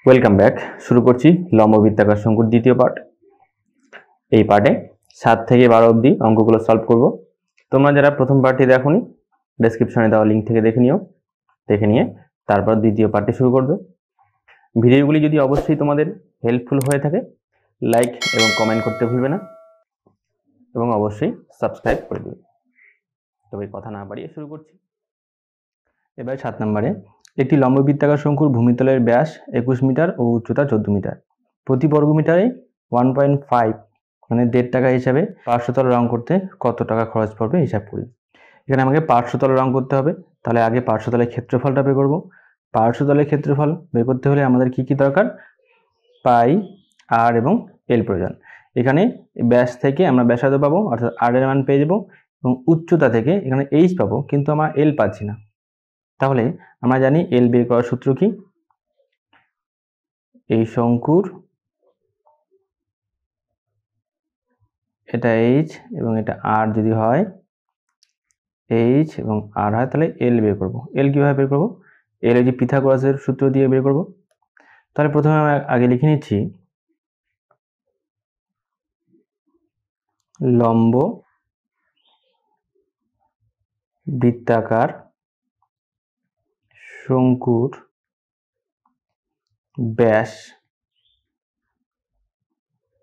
Welcome back. শুরু করছি লম্ব বৃত্তাকার শঙ্কুর দ্বিতীয় পার্ট। এই পার্টে 7 থেকে 12 অবধি অঙ্কগুলো সলভ করব। তোমরা যারা প্রথম পার্টটি দেখোনি, ডেসক্রিপশনে দেওয়া লিঙ্ক থেকে দেখে নিও। দেখে নিয়ে তারপর দ্বিতীয় পার্টটি শুরু করবে। ভিডিওগুলি যদি অবশ্যই তোমাদের হেল্পফুল হয়ে থাকে, লাইক এবং কমেন্ট করতে ভুলবে না এবং অবশ্যই সাবস্ক্রাইব করে দেবে। তবে কথা না বাড়িয়ে শুরু করছি। এবার 7 নম্বরে, একটি লম্ব বৃত্তাকার শঙ্কুর ভূমিতলের ব্যাস 21 মিটার ও উচ্চতা 14 মিটার। প্রতি বর্গমিটারে 1.5 মানে 1.5 টাকা হিসাবে পার্শ্বতল রং করতে কত টাকা খরচ পড়বে হিসাব করি। এখানে আমাকে পার্শ্বতল রং করতে হবে, তাহলে আগে পার্শ্বতলের ক্ষেত্রফলটা বের করব। পার্শ্বতলের ক্ষেত্রফল বের করতে হলে আমাদের কি কি দরকার? পাই, আর এবং এল প্রয়োজন। এখানে ব্যাস থেকে আমরা ব্যাসার্ধ পাবো, অর্থাৎ আর এর মান পেয়ে যাবো, এবং উচ্চতা থেকে এখানে এইচ পাবো, কিন্তু আমরা এল পাচ্ছি না। তাহলে আমরা জানি এল বের করার সূত্র কি? এই শঙ্কুর এটা এইচ এবং এটা আর যদি হয়, এইচ এবং আর হয়, তাহলে এল বের করব। এল কিভাবে বের করব? এল এই যে পিথাগোরাসের সূত্র দিয়ে বের করব। তাহলে প্রথমে আমরা আগে লিখে নিচ্ছি লম্ব বৃত্তাকার শঙ্কুর ব্যাস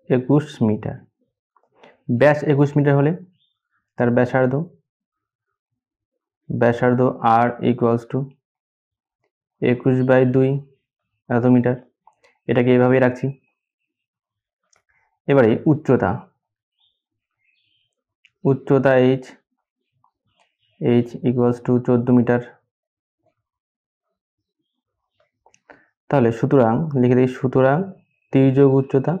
21 মিটার। ব্যাস 21 মিটার হলে তার ব্যাসার্ধ আর ইকুয়ালস টু 21/2 এত মিটার। এটাকে এভাবেই রাখছি। এবারে উচ্চতা এইচ ইকুয়ালস টু 14 মিটার। তাহলে সুতরাং লিখে দিই, সুতরাং 30 যোগ উচ্চতা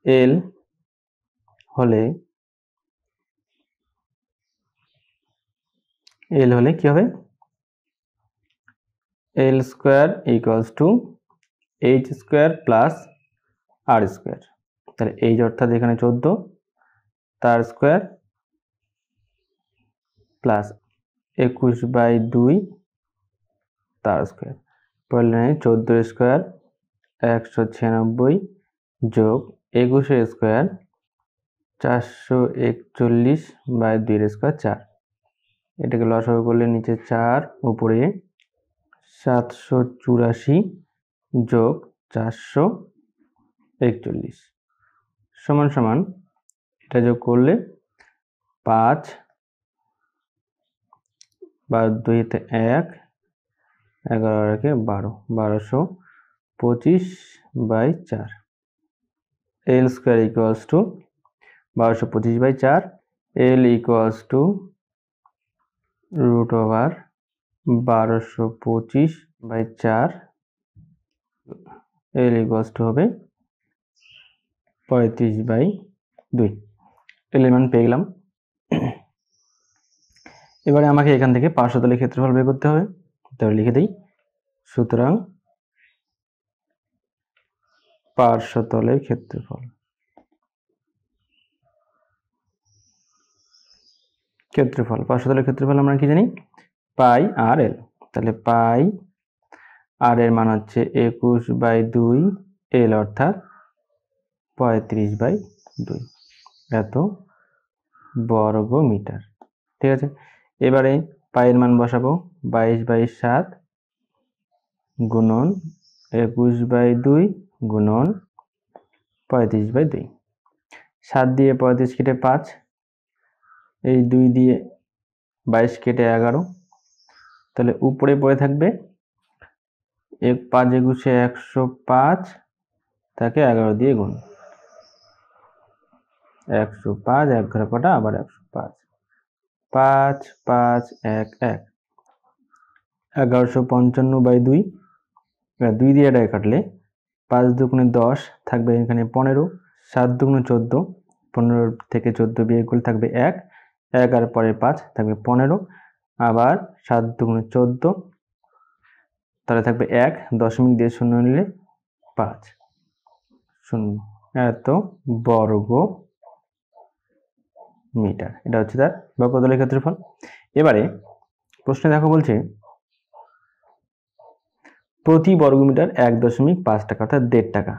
এল হলে কি হবে? L square equals to H square plus R square. তাহলে এইচ অর্থাৎ এখানে 14, তার স্কোয়ার প্লাস 21/2 তার স্কোয়ার। পরের লাইনে 14 স্কোয়ার 196 যোগ 21 স্কোয়ার 441/2 স্কোয়ার 4। এটাকে লসাগু করলে নিচে 4, উপরে 784 যোগ 441 সমান সমান, এটা যোগ করলে 5 বা 2-তে 1, 11 12, 1225/4। L square equals to 1225/4। L equals to √1225/4। L equals to হবে 35/2। এল এর মান পেয়ে গেলাম। এবারে আমাকে এখান থেকে পার্শ্বতলের ক্ষেত্রফল বের করতে হবে। তাহলে লিখে দিই, সুতরাং পার্শ্বতলের ক্ষেত্রফল আমরা কি জানি? পাই আর এল। তাহলে পাই আর এর মান হচ্ছে 21/2, এল অর্থাৎ 35/2 এত বর্গ মিটার। ঠিক আছে, এবারে পায়ের মান বসাবো। 22/7 গুণন 21/2 গুণন 35/2। 7 দিয়ে 35 কেটে 5, এই 2 দিয়ে 22 কেটে 11। তাহলে উপরে পড়ে থাকবে 5 একুশে 105, তাকে 11 দিয়ে গুণ। 105, 1 ঘরে কটা, আবার 105, 5 5 1 1, 1155/2। 2 দিয়ে এটা কাটলে 5 দুগুণে 10 থাকবে এখানে 15, 7 দুগুণে 14, 15 থেকে 14 বিয়োগ করলে থাকবে 1, 1 আর পরে 5 থাকবে 15, আবার 7 দুগুণে 14, তাহলে থাকবে 1, দশমিক দিয়ে শূন্য নিলে 5, 0 এত বর্গ মিটার। এটা হচ্ছে তার বক্রতলের ক্ষেত্রফল। এবারে প্রশ্নে দেখো বলছে প্রতি বর্গমিটার 1.5 টাকা অর্থাৎ 1.5 টাকা।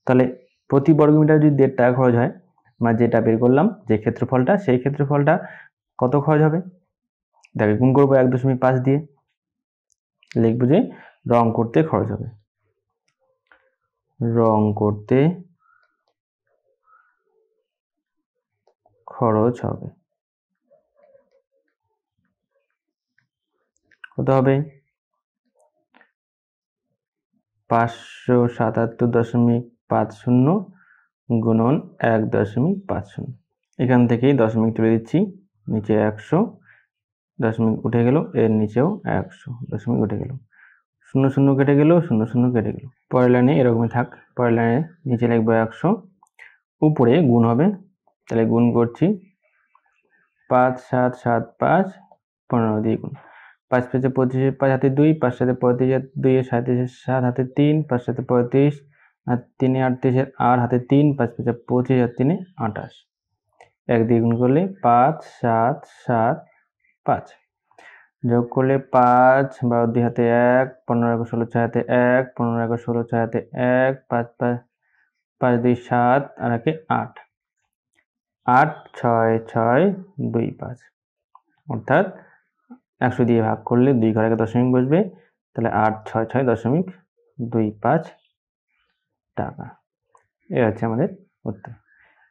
তাহলে প্রতি বর্গমিটার যদি 1.5 টাকা খরচ হয়, আমরা যেটা বের করলাম যে ক্ষেত্রফলটা, সেই ক্ষেত্রফলটা কত খরচ হবে, দেখে গুণ করবো 1.5 দিয়ে, লিখবো যে রং করতে খরচ হবে, রং করতে খরচ হবে কত হবে 577.50 গুণন 1.50। এখান থেকেই দশমিক তুলে দিচ্ছি, নিচে 100 দশমিক উঠে গেল, এর নিচেও 100 দশমিক উঠে গেল, 0 0 কেটে গেল, 0 0 কেটে গেল। পরের লাইনে এরকমই থাক, পরের লাইনে নিচে লিখবো 100, উপরে গুণ হবে, তাহলে গুণ করছি 5 7 7 5 15 দিয়ে গুণ, 5 5 25, 5 হাতে 2, 5 7 35, 2 37, 7 হাতে 3, 5 7 35, আর 3 38, আর হাতে 3, 5 5 25, আর 3 28, 1 দিয়ে গুণ করলে 5 7 7 5, যোগ করলে 5 12 2 হাতে 1, 15 1 16 6 হাতে 1, 15 1 16 6 হাতে 1, 5 5 5 2 7, আর একে 8, 8 6 6 2 5, অর্থাৎ 100 দিয়ে ভাগ করলে 2 ঘরে দশমিক বসবে, তাহলে 8 6 6 দশমিক 25 টাকা। এই হচ্ছে আমাদের উত্তর।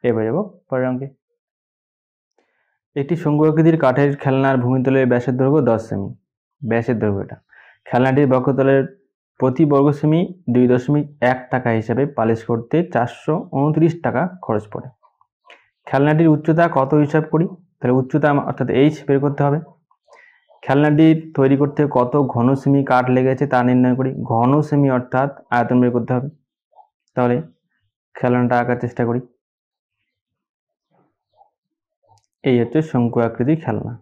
এবার যাবো পরের অঙ্কে। একটি শঙ্কু আকৃতির কাঠের খেলনার ভূমিতলের ব্যাসের দৈর্ঘ্য 10 সেমি, ব্যাসের দৈর্ঘ্য এটা। খেলনাটির বক্ষতলের প্রতি বর্গ সেমি 2.1 টাকা হিসাবে পালিশ করতে 429 টাকা খরচ পড়ে। খেলনাটির উচ্চতা কত হিসাব করি, তাহলে উচ্চতা অর্থাৎ এইচ বের করতে হবে। খেলনাটি তৈরি করতে কত ঘন সেমি কাঠ লেগেছে তা নির্ণয় করি, ঘন সেমি অর্থাৎ আয়তন বের করতে হবে। তাহলে খেলনাটা আঁকার চেষ্টা করি। এই হচ্ছে শঙ্কু আকৃতির খেলনা।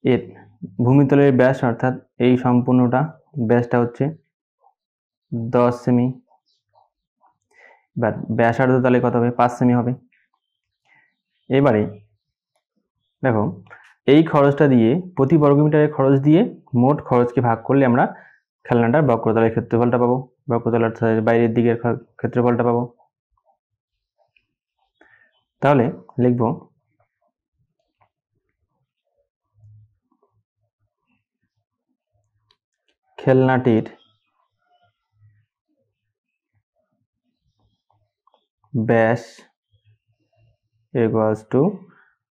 এর ভূমিতলের ব্যাস অর্থাৎ এই সম্পূর্ণটা ব্যাসটা হচ্ছে 10 সেমি। এবার ব্যাসার্ধ তাহলে কত হবে, 5 সেমি হবে। এবারে দেখো এই খরচটা দিয়ে, প্রতি বর্গমিটারের খরচ দিয়ে মোট খরচকে ভাগ করলে আমরা খেলনাটার বক্রতলের ক্ষেত্রফলটা পাবো, বক্রতলের বাইরের দিকের ক্ষেত্রফলটা পাবো। তাহলে লিখব খেলনাটির ব্যাস ইকুয়ালস টু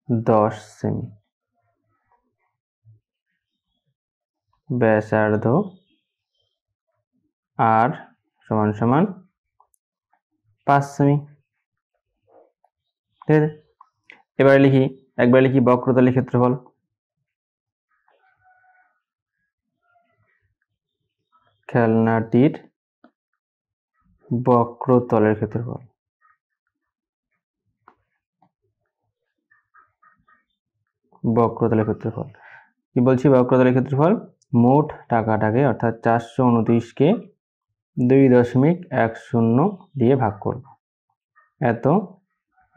10 সেমি, ব্যাসার্ধ আর সমান সমান 5 সেমি। ঠিক আছে, এবারে লিখি, একবার লিখি বক্রতলের ক্ষেত্রফল। খেলনাটির বক্রতলের ক্ষেত্রফল, বক্রতলের ক্ষেত্রফল কি বলছি, বক্রতলের ক্ষেত্রফল মোট টাকাটাকে অর্থাৎ 429কে 2.10 দিয়ে ভাগ করব, এত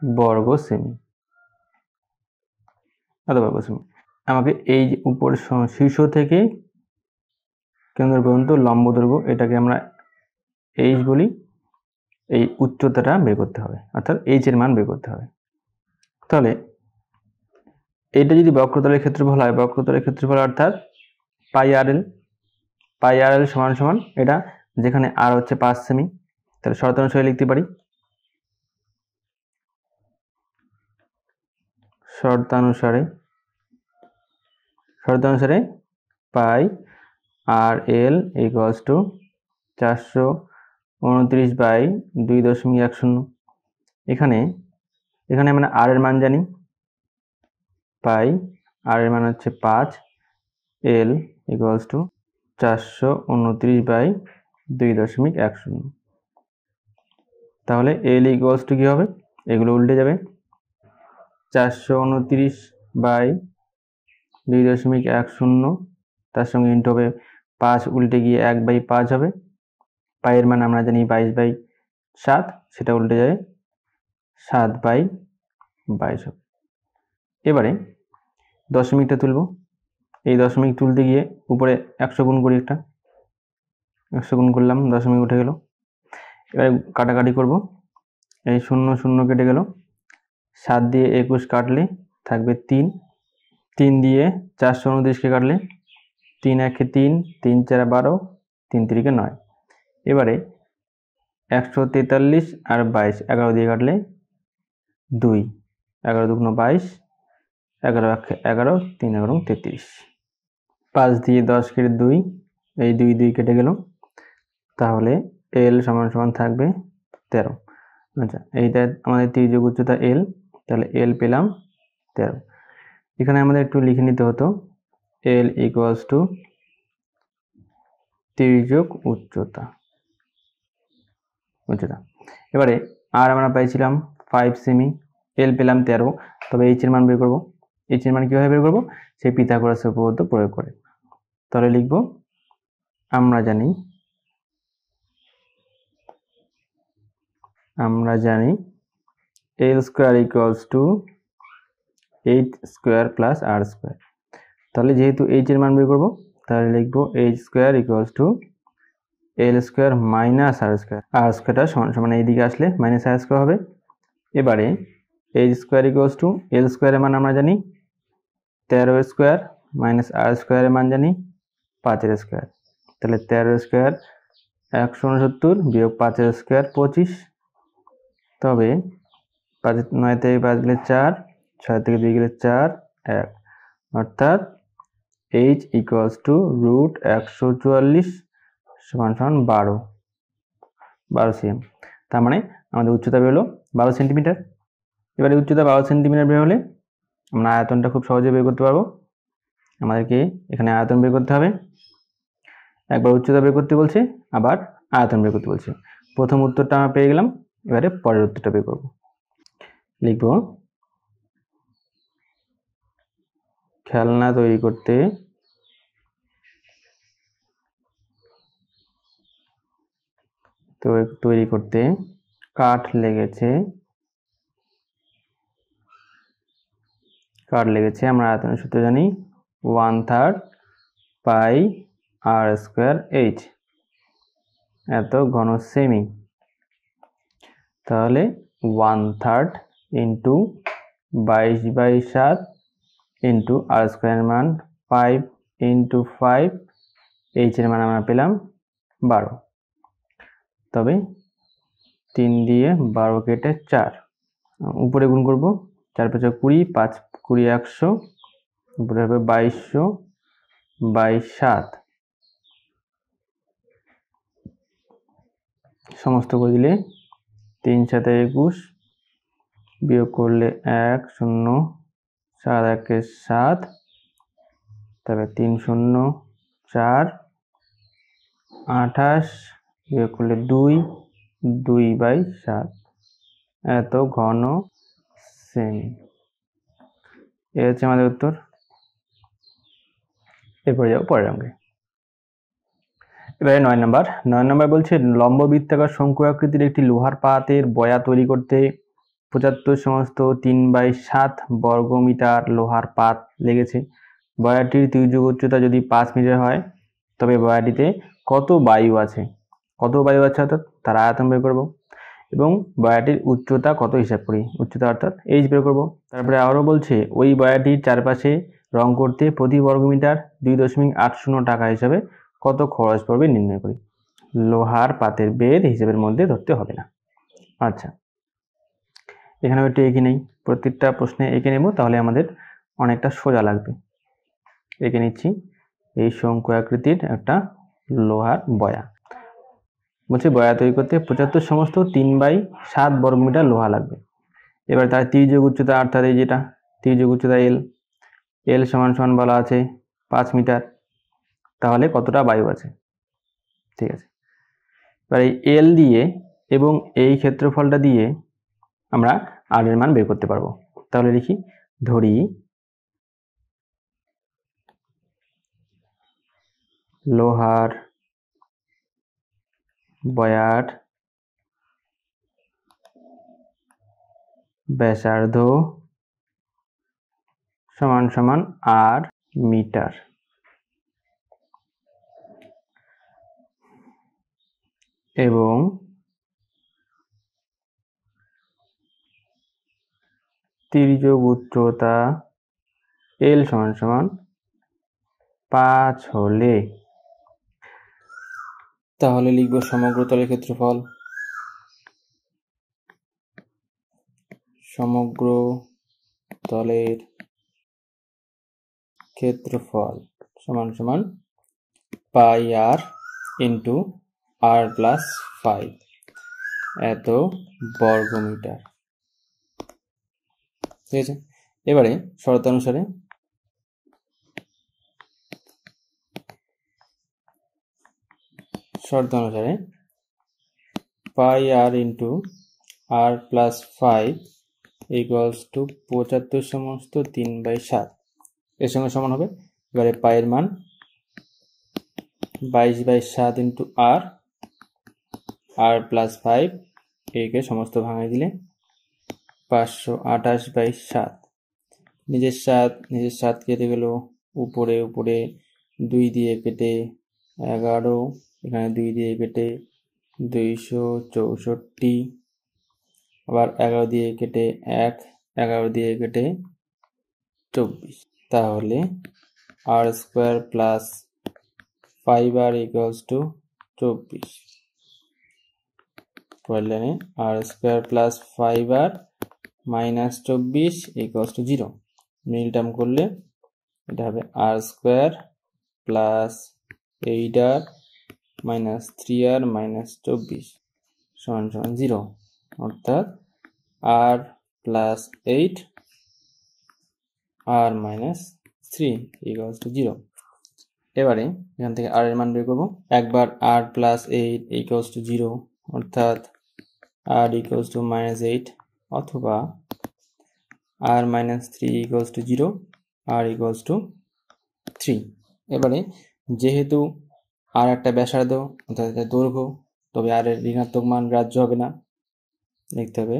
বর্গ সেমি, এত বর্গ সেমি। আমাকে এই যে উপর শীর্ষ থেকে কেন্দ্র পর্যন্ত লম্ব দৈর্ঘ্য, এটাকে আমরা এইচ বলি, এই উচ্চতাটা বের করতে হবে, অর্থাৎ এইচ এর মান বের করতে হবে। তাহলে এটা যদি বক্রতলের ক্ষেত্রফল হয়, বক্রতলের ক্ষেত্রফল অর্থাৎ পাই আর এল, পাই আর এল সমান সমান এটা, যেখানে আর হচ্ছে 5 সেমি, তাহলে শর্তানুসারে লিখতে পারি, শর্তানুসারে পাই আর এল ইকুয়ালস টু 429/2.10। এখানে আমরা আর এর মান জানি, পাই আর এর মান হচ্ছে 5, এল ইকুয়ালস টু 429/2.10। তাহলে এল ইকুয়ালস টু কি হবে, এগুলো উল্টে যাবে, 429/2.10, তার সঙ্গে ইন্টু হবে 5, উল্টে গিয়ে 1/5 হবে, পাইয়ের মান আমরা জানি 22/7, সেটা উল্টে যাবে 7/22 হবে। এবারে দশমিকটা তুলব। এই দশমিক তুলতে গিয়ে উপরে 100 গুণ করি, একটা 100 গুণ করলাম, দশমিক উঠে গেল। এবারে কাটাকাটি করব। এই 0 0 কেটে গেল। 7 দিয়ে 21 কাটলে থাকবে 3। 3 দিয়ে 429কে কাটলে 3 1 3, 3 4 12, 3 3 9। এবারে 143 আর 22 11 দিয়ে কাটলে 2, 11 2 22, 11 1 11, 3 11 33। 5 দিয়ে 10 কেটে 2, এই 2 2 কেটে গেল। তাহলে এল সমান সমান থাকবে 13। আচ্ছা, এইটা আমাদের তির্যক উচ্চতা এল, তাহলে এল পেলাম 13। এখানে আমাদের একটু লিখে নিতে হতো এল ইকুয়ালস টু তির্যক উচ্চতা। এবারে আর আমরা পাইছিলাম 5 সেমি, এল পেলাম 13, তবে এইচ এর মান বের করব। এইচ এর মান কিভাবে বের করব? সেই পিথাগোরাসের উপপাদ্য প্রয়োগ করে। তাহলে লিখব আমরা জানি L square equals to H square plus R square. তাহলে যেহেতু এইচ এর মান বের করব, তাহলে লিখব H square equals to L square minus R square. R স্কোয়ারটা সমান সমান এইদিকে আসলে মাইনাস আর স্কোয়ার হবে। এবারে এইচ স্কোয়ার ইকুয়ালস টু এল স্কোয়ারের মান আমরা জানি 13 স্কোয়ার মাইনাস আর স্কোয়ারের মান জানি 5 স্কোয়ার। তাহলে 13 স্কোয়ার 169 বিয়োগ 5 স্কোয়ার 25। তবে 9 থেকে 5 গেলে 4, 6 থেকে 2 গেলে 4, 1, অর্থাৎ এইচ ইকুয়ালস টু রুট 144 সমান সমান 12 সিএম। তার মানে আমাদের উচ্চতা বের হলো 12 সেন্টিমিটার। এবারে উচ্চতা 12 সেন্টিমিটার বের হলে আমরা আয়তনটা খুব সহজে বের করতে পারবো। আমাদেরকে এখানে আয়তন বের করতে হবে। একবার উচ্চতা বের করতে বলছে, আবার আয়তন বের করতে বলছে। প্রথম উত্তরটা আমরা পেয়ে গেলাম, এবারে পরের উত্তরটা বের করব। লিখব খেলনা তৈরি করতে কাঠ লেগেছে আমরা আয়তনের সূত্র জানি 1/3 পাই আর স্কোয়ার এইচ, এত ঘন সেমি। তাহলে 1/3 ইন্টু 22/7 ইন্টু আর স্কোয়ার মান 5 ইন্টু 5, এইচ এর মান আমরা পেলাম 12। তবে 3 দিয়ে 12 কেটে 4, উপরে গুণ করব, 4 5 20, 5 20 100, উপরে হবে 2200/7। সমস্ত করে দিলে 3 7 21, বিয়োগ করলে 1 0 7 1 7, তবে 3 0 4, 28, বিয়োগ করলে 2/7, এত ঘন সেমি। এ হচ্ছে আমাদের উত্তর। এরপরে যাবো পরের অঙ্কে। এবারে 9 নম্বর বলছে লম্ব বৃত্তাকার শঙ্কু আকৃতির একটি লোহার পাতের বয়া তৈরি করতে 75 সমস্ত 3/7 বর্গমিটার লোহার পাত লেগেছে। বয়াটির তির্যক উচ্চতা যদি 5 মিটার হয়, তবে বয়াটিতে কত বায়ু আছে অর্থাৎ তার আয়তন বের করব, এবং বয়াটির উচ্চতা কত হিসাব করি, উচ্চতা অর্থাৎ এইচ বের করব। তারপরে আরও বলছে ওই বয়াটির চারপাশে রং করতে প্রতি বর্গমিটার 2.80 টাকা হিসাবে কত খরচ পড়বে নির্ণয় করি। লোহার পাতের বেদ হিসেবের মধ্যে ধরতে হবে না। আচ্ছা, এখানেও একটু এঁকে নেই, প্রত্যেকটা প্রশ্নে এঁকে নেব, তাহলে আমাদের অনেকটা সোজা লাগবে। এঁকে নিচ্ছি। এই শঙ্কু আকৃতির একটা লোহার বয়া বলছে বয়া তৈরি করতে 75 সমস্ত 3/7 বর্গমিটার লোহা লাগবে। এবার তার তির্যক উচ্চতা অর্থাৎ এই যেটা তির্যক উচ্চতা এল সমান সমান বলা আছে 5 মিটার, তাহলে কতটা বায়ু আছে। ঠিক আছে, এবার এই এল দিয়ে এবং এই ক্ষেত্রফলটা দিয়ে আমরা আর এর মান বের করতে পারবো। তাহলে লিখি, ধরি লোহার বয়ার ব্যাসার্ধ সমান সমান আর মিটার। এবং তির্যক উচ্চতা এল সমান সমান 5 হলে, তাহলে লিখব সমগ্র তলের ক্ষেত্রফল। সমগ্র তলের ক্ষেত্রফল সমান সমান পাই আর ইন্টু আর প্লাস 5 এত বর্গমিটার। ঠিক আছে, এবারে শর্তানুসারে pi R into R plus 5 equals to 75 সমস্ত 3/7 এর সঙ্গে সমান হবে। এবারে পায়ের মান 22/7 ইন্টু আর প্লাস 5 একে সমস্ত ভাঙাই দিলে 528/7। নিজের 7 কেটে গেল, উপরে 2 দিয়ে কেটে 11, এখানে 2 দিয়ে কেটে 264, আবার 11 দিয়ে কেটে 1, 11 দিয়ে কেটে 24। তাহলে R square plus 5r equals to 24। পরের লাইনে R square plus 5r minus 24 equals to 0। মিল টার্ম করলে এটা হবে R square plus 8r minus 3r minus 24 সমান সমান 0, অর্থাৎ R plus 8 R minus 3 equals to 0। এবারে এখান থেকে আর এর মান বের করব। একবার আর প্লাস 8 ইকুয়ালস টু 0, অর্থাৎ আর ইকুয়ালস টু মাইনাস 8, অথবা R minus 3 equals to 0, R equals to 3। এবারে যেহেতু আর একটা ব্যাসার্ধ অর্থাৎ এটা দৈর্ঘ্য, তবে আর এর ঋণাত্মক মান গ্রাহ্য হবে না, লিখতে হবে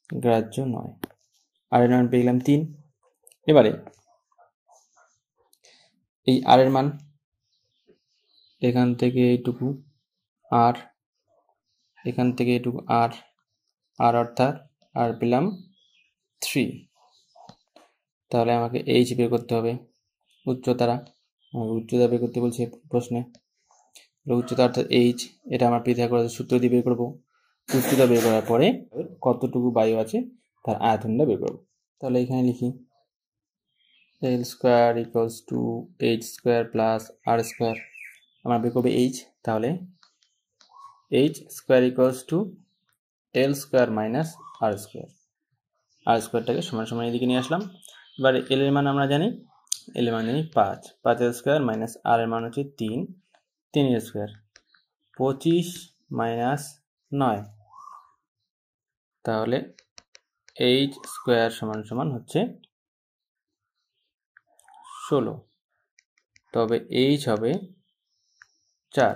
গ্রাহ্য নয়। আর এর মান পেয়ে গেলাম 3। এবারে এই আর এর মান এখান থেকে এইটুকু আর, এখান থেকে এইটুকু আর, অর্থাৎ আর পেলাম 3। তাহলে আমাকে এইচ বের করতে হবে, উচ্চতা বের করতে বলছে প্রশ্নে। উচ্চতা অর্থাৎ এইচ, এটা আমার পিথাগোরাসের সূত্র দিয়ে বের করবো। উচ্চতা বের করার পরে কতটুকু বায়ু আছে তার আয়তনটা বের করবো। তাহলে এখানে লিখি L square equals to H square plus R square. আমরা বের করবো এইচ, তাহলে H square equals to L square minus R square. R স্কোয়ারটাকে সমান সমান এদিকে নিয়ে আসলাম। এবার এল এর মান আমরা জানি, এল এর মান জানি 5, 5 স্কোয়ার মাইনাস আর এর মান হচ্ছে 3, 3 স্কোয়ার 25 মাইনাস 9, তাহলে এইচ স্কোয়ার সমান সমান হচ্ছে 16, তবে এইচ হবে 4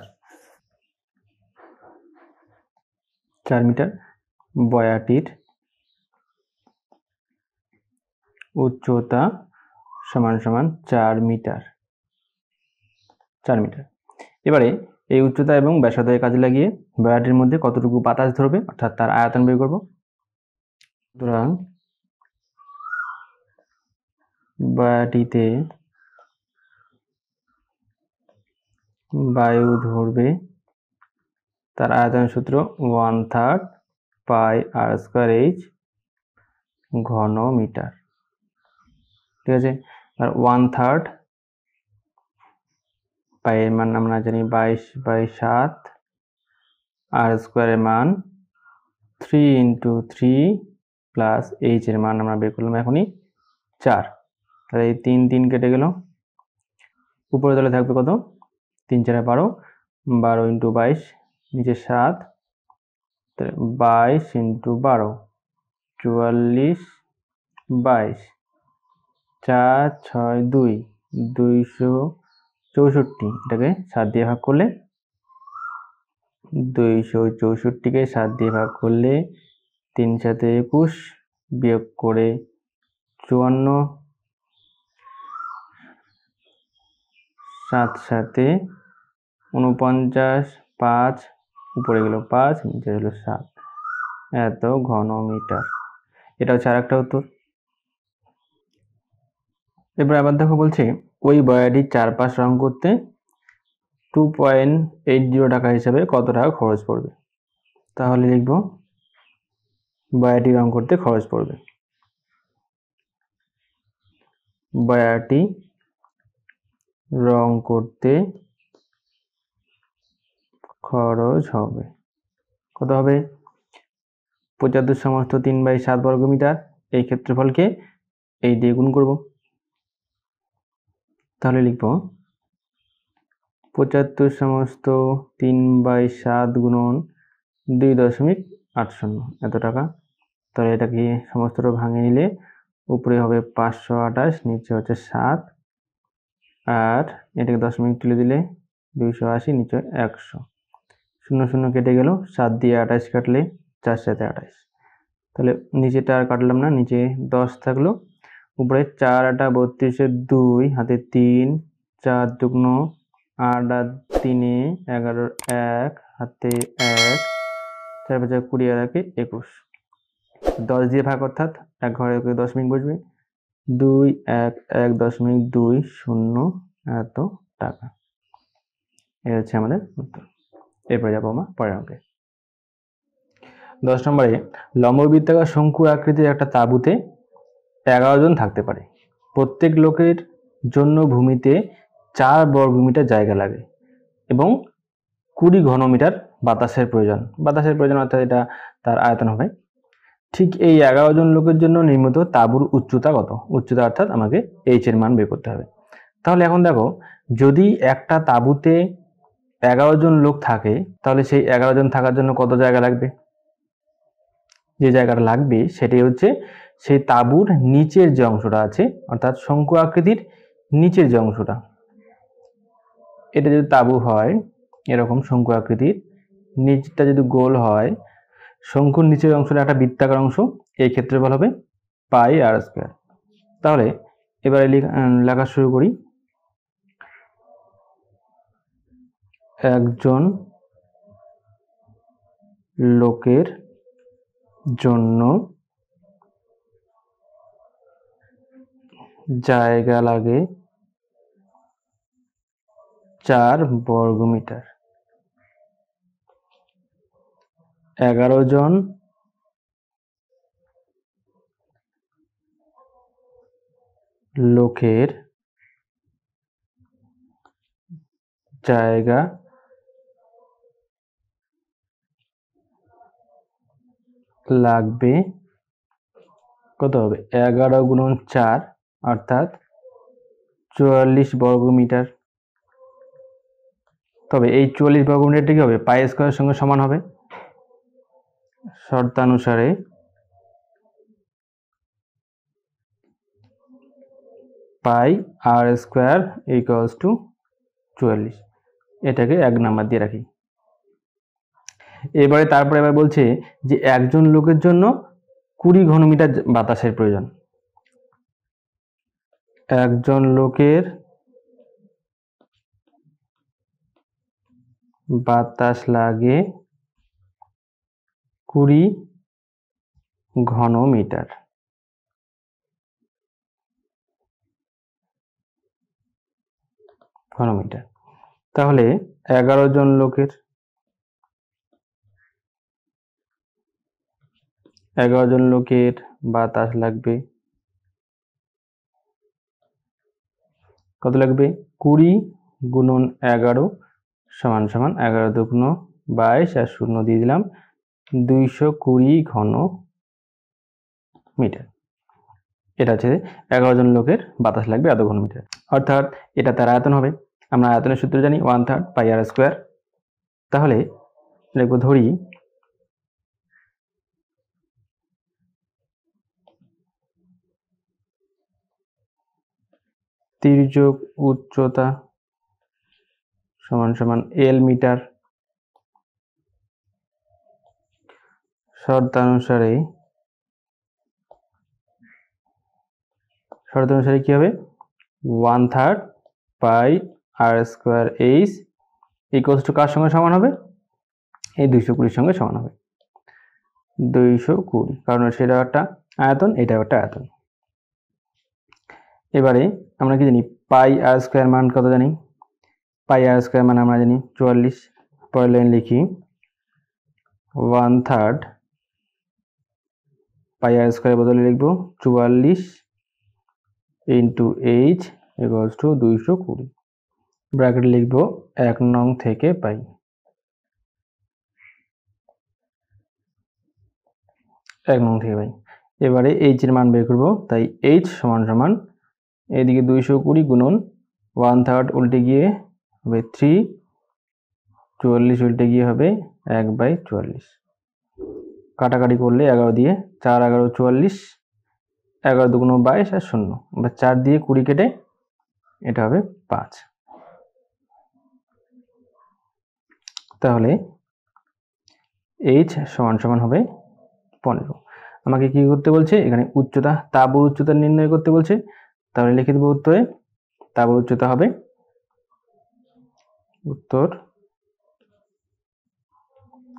মিটার। বয়াটির উচ্চতা সমান সমান 4 মিটার। এবারে এই উচ্চতা এবং ব্যাসার্ধের কাজে লাগিয়ে বয়াটির মধ্যে কতটুকু বাতাস ধরবে অর্থাৎ তার আয়তন বের করব। সুতরাং বয়াটিতে বায়ু ধরবে, তার আয়তন সূত্র 1/3 পাই আর স্কোয়ার এইচ ঘন মিটার। ঠিক আছে, আর 1/3 পাই এর মান আমরা জানি 22/7, আর স্কোয়ারের মান 3 ইন্টু 3 প্লাস এইচ এর মান আমরা বের করলাম এখনই 4। তাহলে এই 3 কেটে গেল, উপরে তলে থাকবে কত, 3 4 12, 12 ইন্টু 22 নিচে 7, 22 ইন্টু 12 44, 22, 4 6 2 264, এটাকে 7 দিয়ে ভাগ করলে 264কে 7 দিয়ে ভাগ করলে 3 7 21, বিয়োগ করে 54, 7 7 49, 5 উপরে গেল 5, নিচে হলো 7, এত ঘনমিটার। এটা হচ্ছে আরেকটা উত্তর। এবার আবার দেখো বলছে ওই বয়াটির চারপাশ রং করতে 2.80 টাকা হিসাবে কত টাকা খরচ পড়বে। তাহলে লিখব বয়াটি রং করতে খরচ পড়বে, বয়াটি রং করতে খরচ হবে কত হবে, 75 সমস্ত 3/7 বর্গমিটার। এই ক্ষেত্রফলকে এই দিয়ে গুণ করব। তাহলে লিখব 75 সমস্ত 3/7 গুণন 2.80 এত টাকা। তাহলে এটাকে সমস্তটা ভাঙে নিলে উপরে হবে 528, নিচে হচ্ছে 7, আর এটাকে দশমিক তুলে দিলে 280, নিচে 100, 0 0 কেটে গেল, 7 দিয়ে 28 কাটলে 4 7 28। তাহলে নিচেটা আর কাটলাম না, নিচে 10 থাকলো, উপরে 4 8 32, 2 হাতে 3, 4 যুগ্ন 8 আর 3 11, 1 হাতে 1, 4 5 20 আর 1 21, 10 দিয়ে ভাগ, অর্থাৎ এক ঘরে দশমিক বসবে, 2 1 1.20 এত টাকা। এই হচ্ছে আমাদের উত্তর। এরপরে যাবো আমরা পরের অঙ্কে। 10 নম্বরে লম্ববৃত্তাকার শঙ্কুর আকৃতির একটা তাঁবুতে 11 জন থাকতে পারে। প্রত্যেক লোকের জন্য ভূমিতে 4 বর্গমিটার জায়গা লাগে এবং 20 ঘনমিটার বাতাসের প্রয়োজন। বাতাসের প্রয়োজন অর্থাৎ এটা তার আয়তন হবে। ঠিক এই 11 জন লোকের জন্য নির্মিত তাঁবুর উচ্চতা কত? উচ্চতা অর্থাৎ আমাকে এইচ এর মান বের করতে হবে। তাহলে এখন দেখো, যদি একটা তাঁবুতে 11 জন লোক থাকে, তাহলে সেই 11 জন থাকার জন্য কত জায়গা লাগবে? যে জায়গাটা লাগবে সেটি হচ্ছে সেই তাঁবুর নিচের যে অংশটা আছে, অর্থাৎ শঙ্কু আকৃতির নিচের যে অংশটা, এটা যদি তাঁবু হয় এরকম শঙ্কু আকৃতির, নিচটা যদি গোল হয়, শঙ্কুর নিচের অংশটা একটা বৃত্তাকার অংশ, এই ক্ষেত্রফল হবে পাই আর স্কয়ার। তাহলে এবারে লেখা শুরু করি। একজন লোকের জন্য জায়গা লাগে 4 বর্গমিটার। 11 জন লোকের জায়গা লাগবে কত হবে? 11 গুণন 4 অর্থাৎ 44 বর্গমিটার। তবে এই 44 বর্গমিটারটি কি হবে? পাই স্কয়ারের সঙ্গে সমান হবে। শর্তানুসারে pi R square equals to 44, এটাকে 1 নাম্বার দিয়ে রাখি। তারপরে এবার বলছে যে একজন লোকের জন্য 20 ঘনমিটার বাতাসের প্রয়োজন। একজন লোকের বাতাস লাগে 20 ঘনমিটার। তাহলে 11 জন লোকের বাতাস লাগবে কত লাগবে? 20 গুণন 11 সমান সমান 11 দুগুণ 22 আর 0 দিয়ে দিলাম, 220 ঘন মিটার। এটা হচ্ছে 11 জন লোকের বাতাস লাগবে এত ঘনমিটার, অর্থাৎ এটা তার আয়তন হবে। আমরা আয়তনের সূত্র জানি 1/3 পাই আর স্কয়ার। তাহলে লিখব, ধরি তির্যক উচ্চতা সমান সমান এল মিটার। শর্তানুসারে শর্ত অনুসারে কি হবে 1/3 পাই আর স্কোয়ার এইচ ইকুয়ালস টু কার সঙ্গে সমান হবে এই 220 সঙ্গে সমান হবে 220, কারণ সেটা একটা আয়তন, এটা একটা আয়তন। এবারে আমরা কি জানি পাই আর স্কোয়ার মান কত জানি, পাই আর স্কোয়ার মান আমরা জানি 44। পরের লাইন লিখি 1/3 পাই আর স্কোয়ার বদলে লিখবো 44 into H equals to 220, bracket লিখবো 1 নং থেকে পাই। এবারে এইচ এর মান বের করবো, তাই এইচ সমান সমান এদিকে 220 গুণন 1/3 উল্টে গিয়ে হবে 3, 44 উল্টে গিয়ে হবে 1/44, কাটাকাটি করলে 11 দিয়ে 4 11 44, 11 2 22 আর 0, 4 দিয়ে 20 কেটে এটা হবে 5। তাহলে এইচ সমান সমান হবে 15। আমাকে কি করতে বলছে এখানে উচ্চতা, তাঁবুর উচ্চতা নির্ণয় করতে বলছে। তাহলে লিখে দেবো উত্তরে তাঁবুর উচ্চতা হবে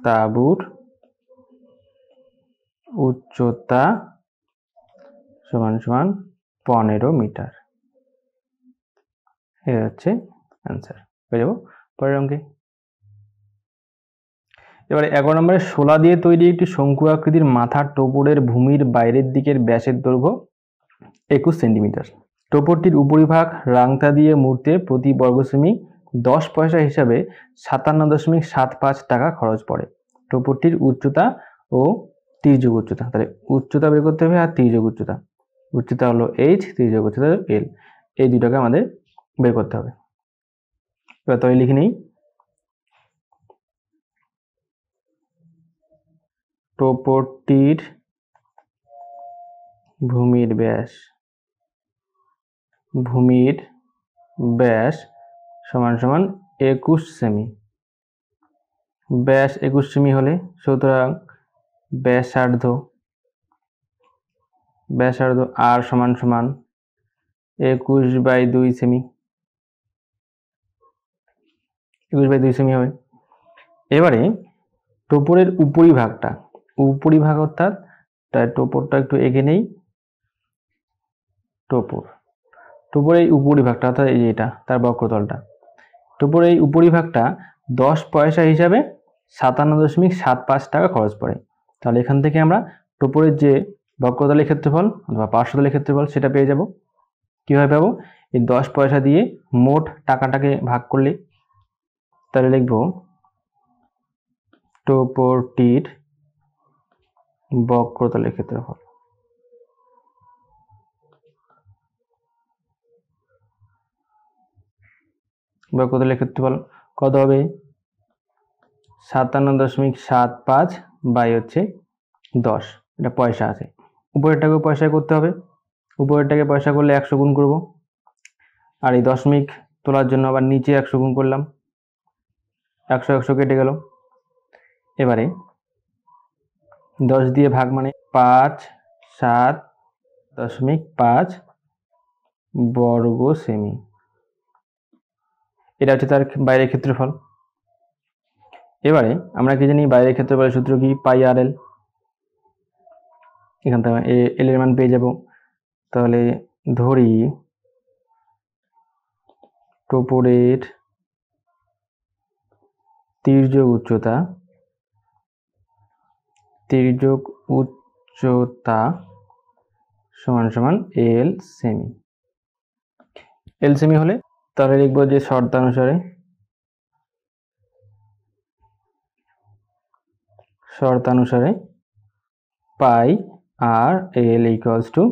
তাঁবুর উচ্চতা সমান সমান 15 মিটার। এই হচ্ছে অ্যান্সার। হয়ে যাব পরের অঙ্কে। এবারে 11 নম্বরে শোলা দিয়ে তৈরি একটি শঙ্কু আকৃতির মাথার টোপরের ভূমির বাইরের দিকের ব্যাসের দৈর্ঘ্য 21 সেন্টিমিটার। টোপরটির উপরিভাগ রাংতা দিয়ে মুড়তে প্রতি বর্গ সেমি 10 পয়সা হিসাবে 57.75 টাকা খরচ পড়ে। টোপরটির উচ্চতা ও তির্যক উচ্চতা, তাহলে উচ্চতা বের করতে হবে আর তির্যক উচ্চতা, উচ্চতা হলো এইচ, তির্যক উচ্চতা এল, এই দুটাকে আমাদের বের করতে হবে। এবার তাহলে লিখে নিই টোপরটির ভূমির ব্যাস সমান সমান 21 সেমি। ব্যাস 21 সেমি হলে সুতরাং ব্যাসার্ধ আর সমান সমান 21/2 সেমি, 21/2 সেমি হবে। এবারে টোপরের উপরিভাগ অর্থাৎ তাই টোপরটা একটু এঁকে নেই, টোপরের এই উপরিভাগটা অর্থাৎ এই যে এটা তার বক্রতলটা, টোপরের এই উপরিভাগটা 10 পয়সা হিসাবে 57.75 টাকা খরচ পড়ে। তাহলে এখান থেকে আমরা টোপরের যে বক্রতলের ক্ষেত্রফল অথবা পার্শ্বতলের ক্ষেত্রফল সেটা পেয়ে যাব। কিভাবে পাবো, এই 10 পয়সা দিয়ে মোট টাকাটাকে ভাগ করলে, তাহলে লিখব টোপরটির বক্রতলের ক্ষেত্রফল। বক্রতলের ক্ষেত্রফল কত হবে 57.75 বাই হচ্ছে 10, এটা পয়সা আছে, উপরেরটাকে পয়সায় করতে হবে, উপরেরটাকে পয়সা করলে 100 গুণ করব, আর এই দশমিক তোলার জন্য আবার নিচে 100 গুণ করলাম, 100 কেটে গেল। এবারে 10 দিয়ে ভাগ মানে 5.7.5 বর্গ সেমি, এটা হচ্ছে তার বাইরের ক্ষেত্রফল। এবারে আমরা কি জানি বাইরের ক্ষেত্রফলের সূত্র কি, পাই আর এল, এখান থেকে এল এর মান পেয়ে যাব। তাহলে ধরি টোপরের তির্যক উচ্চতা সমান সমান এল সেমি হলে তাহলে লিখবো যে শর্তানুসারে পাই আর এল ইকুয়ালস টু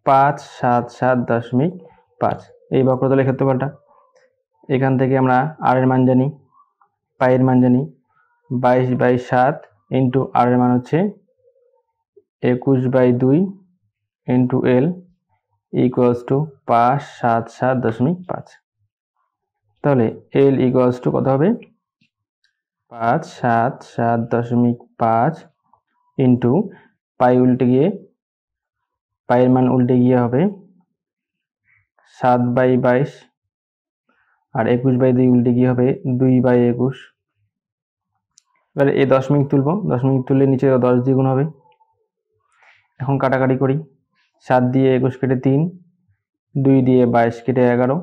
577.5, এই বক্রতলের ক্ষেত্রফলটা। এখান থেকে আমরা আর এর মান জানি, পাই এর মান জানি 22/7 ইন্টু আর এর মান হচ্ছে 21/2 ইন্টু এল ইকুয়ালস টু 577.5। তাহলে এল ইকুয়ালস টু কত হবে 577.5 ইন্টু পাই উল্টে গিয়ে পায়ের মান উল্টে গিয়ে হবে 7/22, আর 21/2 উল্টে গিয়ে হবে 2/21। এবারে এই দশমিক তুলবো, দশমিক তুললে নিচে 10 দিয়ে গুণ হবে। এখন কাটাকাটি করি, 7 দিয়ে 21 কেটে 3, 2 দিয়ে 22 কেটে 11,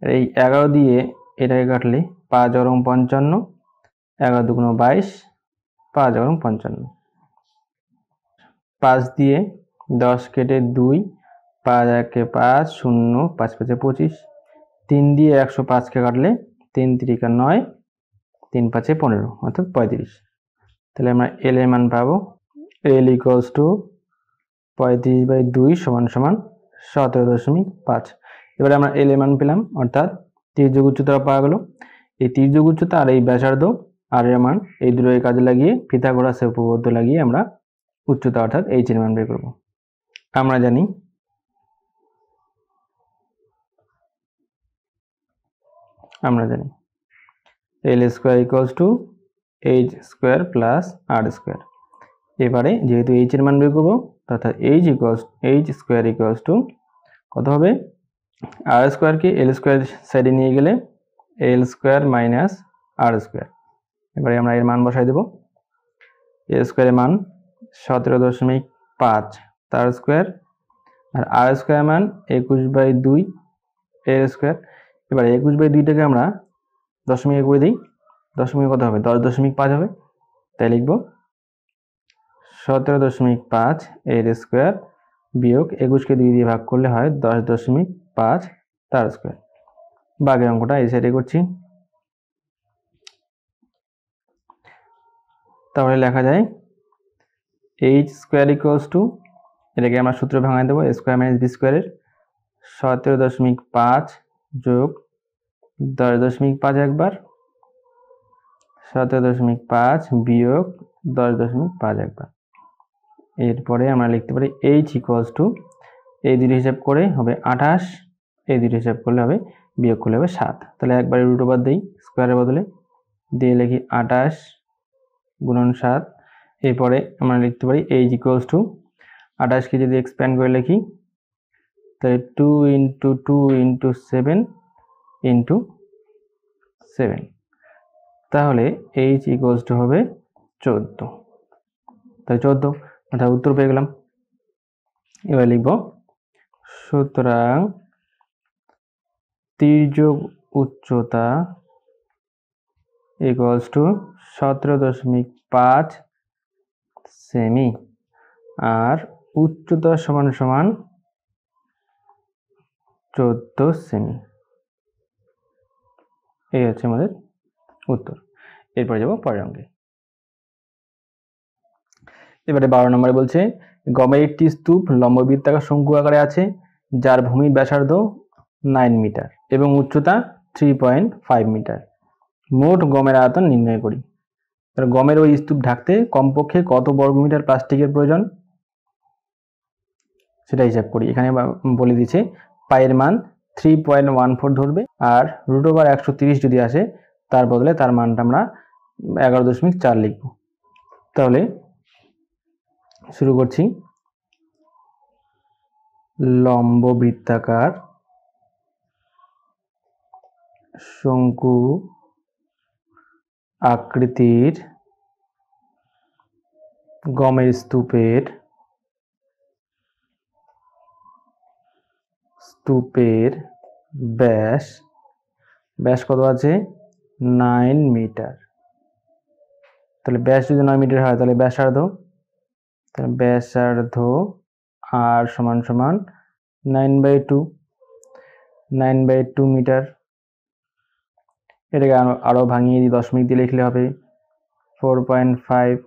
এই 11 দিয়ে এটাকে কাটলে 5 এবং 55, 11 দুগুণ 22, 5 এবং 55। 5 দিয়ে 10 কেটে 2, 5 একে 5, 0, 5 5 25, 3 দিয়ে 105কে কাটলে 3 3 9, 3 5 15, অর্থাৎ 35। তাহলে আমরা এল এর মান পাবো এল ইকুয়ালস টু 35/2 সমান সমান 17.5। এবারে আমরা এল এর মান পেলাম, অর্থাৎ তির্যক উচ্চতা পাওয়া গেল। এই তির্যক উচ্চতা আর এই ব্যাসার্ধ আর এর মান, এই দুটোর কাজে লাগিয়ে পিথাগোরাসের উপপাদ্য লাগিয়ে আমরা উচ্চতা অর্থাৎ এইচ এর মান বের করব। আমরা জানি L square equals to H square plus R square. এবারে যেহেতু এইচ এর মান বের করবো, অর্থাৎ এইচ স্কোয়ার ইকুয়ালস টু কত হবে, আর স্কোয়ারকে এল স্কোয়ার সাইডে নিয়ে গেলে এল স্কোয়ার মাইনাস আর স্কোয়ার। এবারে আমরা এর মান বসাই দেব। এল স্কোয়ারের মান 17.5 তার স্কোয়ার, আর আর স্কোয়ার মান 21/2 এর স্কোয়ার। এবার 21/2টাকে আমরা দশমিকে করে দিই, দশমিকে কত হবে, 10.5 হবে। তাই লিখব 17.5 এর স্কোয়ার বিয়োগ 21কে 2 দিয়ে ভাগ করলে হয় 10.5 তার স্কোয়ার। বাকি অঙ্কটা এই সাইডে করছি। তাহলে লেখা যায় এইচ স্কোয়ার ইকুয়ালস টু, এটাকে আমরা সূত্র ভাঙায় দেবো, স্কোয়ার মাইনাস বি স্কোয়ারের 17.5 যোগ 10.5 একবার, 17.5 বিয়োগ 10.5 একবার। এরপরে আমরা লিখতে পারি এইচ ইকুয়ালস টু, এই দুটো হিসাব করে হবে 28, এই দুটো হিসাব করলে হবে বিয়োগ করলে হবে 7। তাহলে একবারে রুট ওভার দিই স্কোয়ারের বদলে, দিয়ে লিখি 28 গুণন 7। এরপরে আমরা লিখতে পারি এইচ ইকুয়ালস টু, 28কে যদি এক্সপ্যান্ড করে লিখি তাহলে 2 × 2 × 7 × 7, তাহলে এইচ ইকুয়ালস টু হবে 14। তাই 14, অর্থাৎ উত্তর পেয়ে গেলাম। এবার লিখব সুতরাং তির্যক উচ্চতা ইকুয়ালস টু 17.5 সেমি, আর উচ্চতা সমান সমান 14 সেমি। এই হচ্ছে আমাদের উত্তর। এরপরে যাব পরের অঙ্কে। এবারে 12 নম্বরে বলছে গমের একটি স্তূপ লম্ববৃত্তাকার শঙ্কু আকারে আছে, যার ভূমির ব্যাসার্ধ 9 মিটার এবং উচ্চতা 3.5 মিটার। মোট গমের আয়তন নির্ণয় করি। গমের ওই স্তূপ ঢাকতে কমপক্ষে কত বর্গমিটার প্লাস্টিকের প্রয়োজন সেটা হিসাব করি। এখানে বলে দিচ্ছে পায়ের মান 3.14 ধরবে, আর রুট ওভার 130 যদি আসে তার বদলে তার মানটা আমরা 11.4 লিখব। তাহলে শুরু করছি। লম্ব বৃত্তাকার শঙ্কু আকৃতির গমের স্তূপের ব্যাস কত আছে, 9 মিটার। তাহলে ব্যাস যদি 9 মিটার হয় তাহলে ব্যাসার্ধ আর সমান সমান 9/2 মিটার। এটাকে আরো ভাঙিয়ে দিয়ে দশমিক দিয়ে লিখলে হবে 4.5,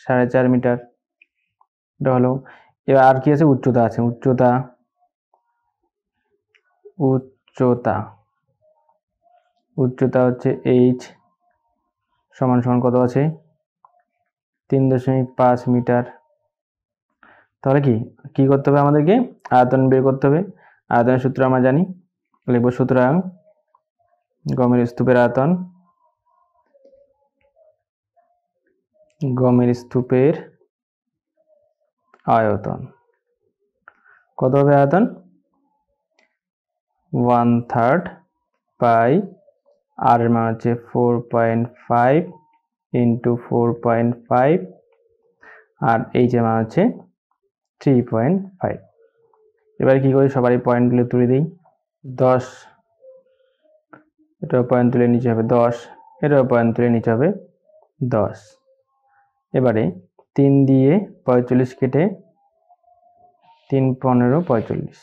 4.5 মিটার। এটা হলো। এবার আর কি আছে, উচ্চতা আছে। উচ্চতা হচ্ছে এইচ সমান সমান কত আছে, 3.5 মিটার। তাহলে কি করতে হবে, আমাদেরকে আয়তন বের করতে হবে। আয়তনের সূত্র আমরা জানি, লিখব সুতরাং গমের স্তূপের আয়তন কত হবে আয়তন? 1/3 পাই, আর এর মান হচ্ছে 4.5 ইন্টু 4.5, আর এইচ এর মান হচ্ছে 3.5। এবার কি করি, সবারই পয়েন্টগুলো তুলে দিই। 10, এটাও পয়েন্ট তুলে নিচে হবে 10, এটাও পয়েন্ট তুলে নিচে হবে 10। এবারে 3 দিয়ে 45 কেটে 3 15 45।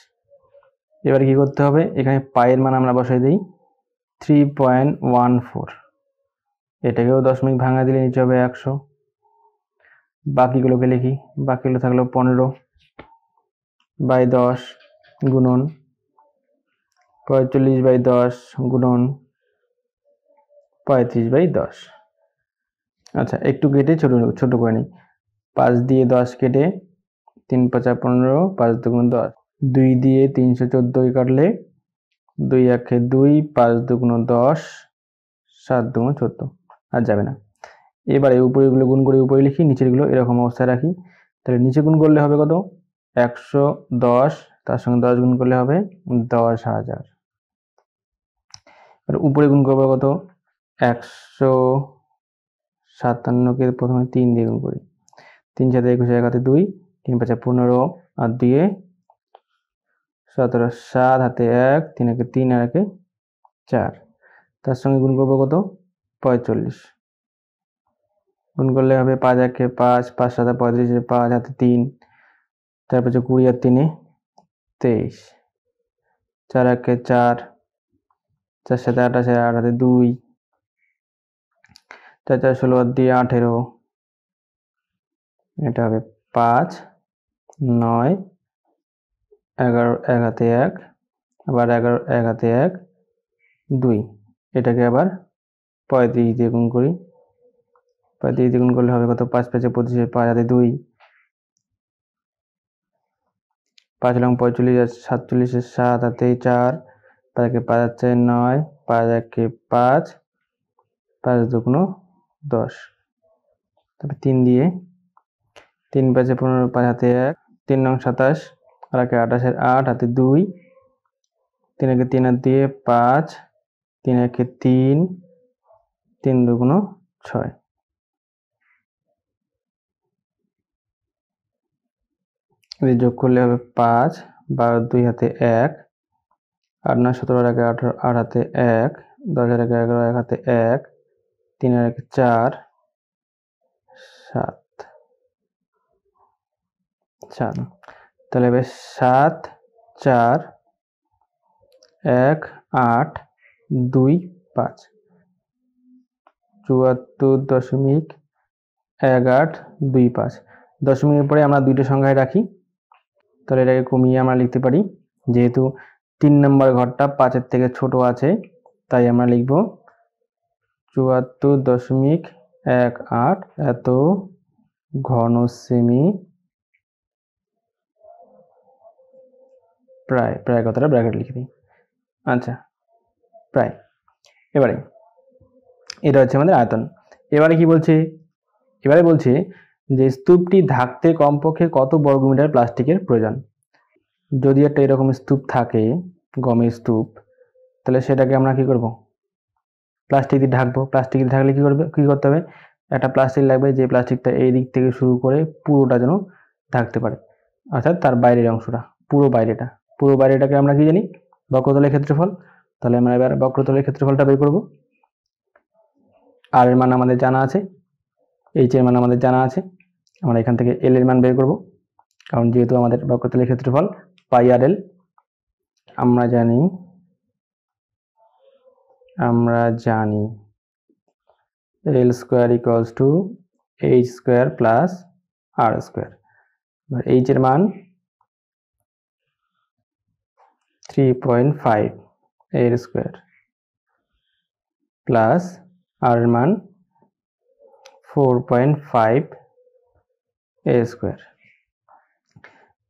এবার কি করতে হবে, এখানে পায়ের মান আমরা বসাই দিই 3.14, এটাকেও দশমিক ভাঙা দিলে নিচে হবে 100। বাকিগুলোকে লিখি, বাকিগুলো থাকলো 15/10 গুণন 45/10 গুণন 35/10। আচ্ছা, একটু কেটে ছোট করে নিই। 5 দিয়ে 10 কেটে 3 5 15, 5 2 10। 2 দিয়ে 314 কাটলে 2 1 2, 5 2 10, 7 2 14, আর যাবে না। এবারে উপরেগুলো গুণ করে উপরে লিখি, নিচেরগুলো এরকম অবস্থায় রাখি। তাহলে নিচে গুণ করলে হবে কত? 110, তার সঙ্গে 10 গুণ করলে হবে 10,000। আর উপরে গুণ করবো কত? 157কে প্রথমে 3 দিয়ে গুণ করি। 3 7 21, 1 হাতে 2, 3 5 15, আর 2 17, 7 হাতে 1, 3 1 3, আর 1 4। তার সঙ্গে গুণ করবো কত? 45। গুণ করলে হবে 5 1 5, 5 7 35, 5 হাতে 3, তারপর 20 আর 3 23, 4 1 4, 4 7 28, 8 হাতে 2, 4 4 16 আর 2 18, এটা হবে 5 9 11, 1 হাতে 1, আবার 11 1 হাতে 1 2। এটাকে আবার 35 দিয়ে গুণ করি। 35 দিয়ে গুণ করলে হবে কত? 5 5 25, 5 হাতে 2, 5 লং 45 আর 47, 7 হাতে 4, 5 5 আছে 9, 5 1 5, 5 2 10। তারপর 3 দিয়ে 3 5 15, 5 হাতে 1, 3 নং 27, আর 1 28, 8 হাতে 2, 3 1 3 আর 2 5, 3 1 3, 3 2 6। এদের যোগ করলে হবে 5 12 2 হাতে 1, 8 9 17 আর 1 18, 8 হাতে 1, 10 আর 1 11, 1 হাতে 1, 3 আর 1 4, 7 7। তাহলে হবে 7 4 1 8 2 5, 74.1825। দশমিকের পরে আমরা দুইটা সংখ্যায় রাখি, তাহলে এটাকে কমিয়ে আমরা লিখতে পারি। যেহেতু 3 নম্বর ঘরটা 5-এর থেকে ছোট আছে, তাই আমরা লিখব 74.18 এত ঘন সেমি প্রায়। প্রায় কথাটা ব্র্যাকেট লিখে দিই। আচ্ছা, প্রায়। এবারে এটা হচ্ছে আমাদের আয়তন। এবারে কি বলছে? এবারে বলছে যে স্তূপটি ঢাকতে কমপক্ষে কত বর্গমিটার প্লাস্টিকের প্রয়োজন। যদি একটা এরকম স্তূপ থাকে, গমের স্তূপ, তাহলে সেটাকে আমরা কি করব? প্লাস্টিক দিয়ে ঢাকবো। প্লাস্টিক দিয়ে ঢাকলে কি করতে হবে? একটা প্লাস্টিক লাগবে, যে প্লাস্টিকটা এই দিক থেকে শুরু করে পুরোটা যেন ঢাকতে পারে, অর্থাৎ তার বাইরের অংশটা, পুরো বাইরেটাকে আমরা কি জানি? বক্রতলের ক্ষেত্রফল। তাহলে আমরা এবার বক্রতলের ক্ষেত্রফলটা বের করব। আর এর মান আমাদের জানা আছে, এইচ এর মান আমাদের জানা আছে, আমরা এখান থেকে এল এর মান বের করব, কারণ যেহেতু আমাদের বক্রতলের ক্ষেত্রফল পাই আর এল। আমরা জানি L square equals to H square plus R square. H এর মান 3.5 এর স্কোয়ার প্লাস আর এর মান 4.5 এ স্কোয়ার।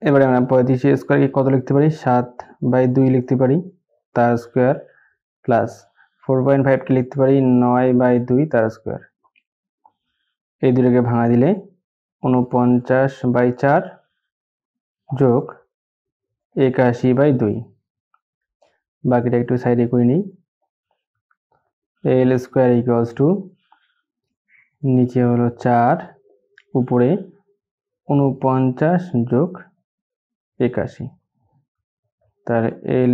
এবারে আমরা 35 স্কোয়ারকে কত লিখতে পারি? 7/2 লিখতে পারি তার স্কোয়ার, প্লাস 4.5 কে লিখতে পারি 9/2 তার স্কোয়ার। এই দুটোকে ভাঙা দিলে 49/4 যোগ 81/2। বাকিটা একটু সাইডে করে নিই। l² নিচে হলো 4, উপরে 49 যোগ 81। তাহলে l²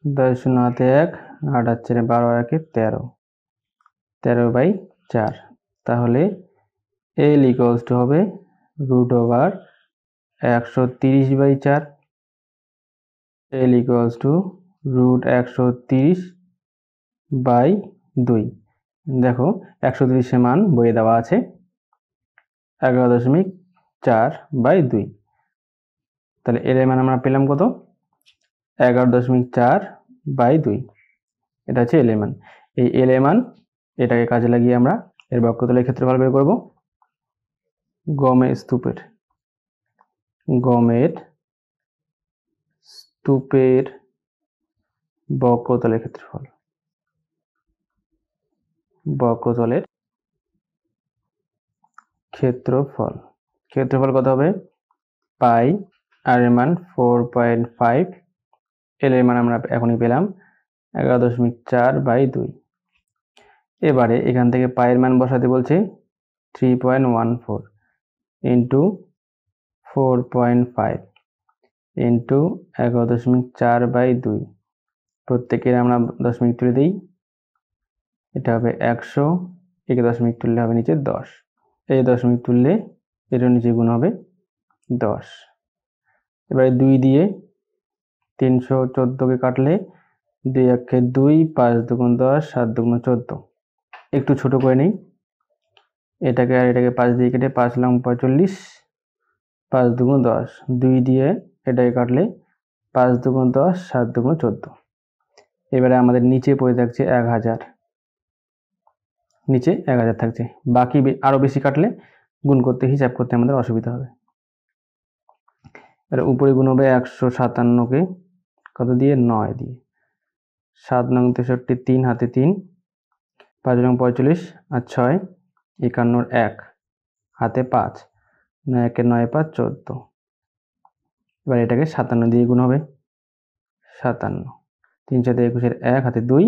10 0 হাতে 1, 8 আর 4 12 আর 1 13, 13/4। তাহলে l হবে √130/4। l √130/2। দেখো 130 মান বইয়ে দেওয়া আছে 11.4/2। তাহলে এর মান আমরা পেলাম কত? 11.4/2। এটা হচ্ছে এল মান। এই এল মান এটাকে কাজে লাগিয়ে আমরা এর বক্রতলের ক্ষেত্রফল বের করব। গমের স্তূপের বক্রতলের ক্ষেত্রফল কত হবে? পাই, আর এর মান 4.5, এল এর মান আমরা এখনই পেলাম 11.4/2। এবারে এখান থেকে পায়ের মান বসাতে বলছে 3.14 ইন্টু 4.5 ইন্টু 11.4/2। প্রত্যেকের আমরা দশমিক তুলে দিই। এটা হবে 100, একে দশমিক তুললে হবে নিচে 10, এই দশমিক তুললে এর নিচে গুণ হবে 10। এবারে 2 দিয়ে 314কে কাটলে 2 1 2, 5 2 10, 7 2 14। একটু ছোট করে নিই, এটাকে আর এটাকে 5 দিয়ে কেটে 5 লং 45, 5 2 10। 2 দিয়ে এটাকে কাটলে 5 2 10, 7 2 14। এবারে আমাদের নিচে পড়ে থাকছে 1000, নিচে 1000 থাকছে। বাকি আরো বেশি কাটলে গুণ করতে হিসাব করতে আমাদের অসুবিধা হবে। এর উপরে গুণ হবে 157কে কত দিয়ে? 9 দিয়ে। 7 নং 63, 3 হাতে 3, 5 নং 45 আর 6 51, 1 হাতে 5, 9 1 9 5 14। এবার এটাকে 57 দিয়ে গুণ হবে। 57, 3 7 21, 1 হাতে 2,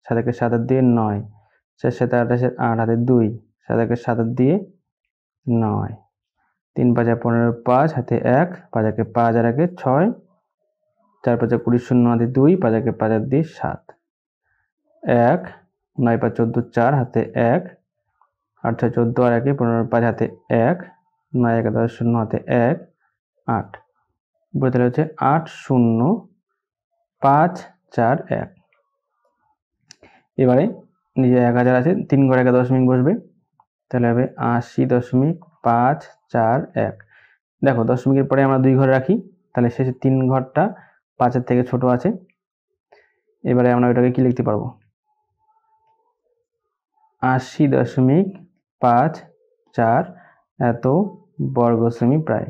7 1 7 দিয়ে 9, 4 7 28, 8 হাতে 2, 7 1 7 দিয়ে 9, 3 5 15, 5 হাতে 1, 5 1 5 আর 1 6, 4 5 20 0 হাতে 2, 5 1 5 দিয়ে 7, 1 9 5 14, 4 হাতে 1, 8 6 14 আর 1 15 5 হাতে 1, 9 1 10 0 হাতে 1, 8। বলতে হচ্ছে 8 0 5 4 1। এবারে নিচে 1000 আছে, 3 ঘরে 1 দশমিক বসবে, তাহলে হবে 80.541। দেখো দশমিকের পরে আমরা 2 ঘর রাখি, তাহলে শেষে 3 ঘরটা 5-এর থেকে ছোট আছে। এবারে আমরা ওটাকে কি লিখতে পারবো? 80.54 এত বর্গ সেমি প্রায়।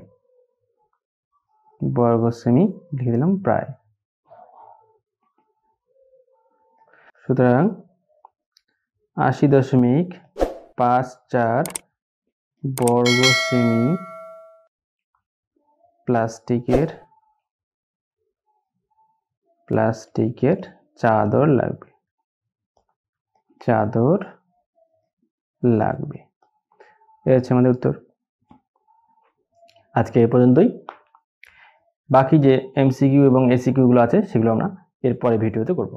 বর্গ সেমি লিখে দিলাম প্রায়। সুতরাং 80.54 বর্গ সেমি প্লাস্টিকের চাদর লাগবে। এই হচ্ছে আমাদের উত্তর। আজকে এই পর্যন্তই। বাকি যে এমসিকিউ এবং এসিকিউ গুলো আছে সেগুলো আমরা এর পরে ভিডিওতে করব।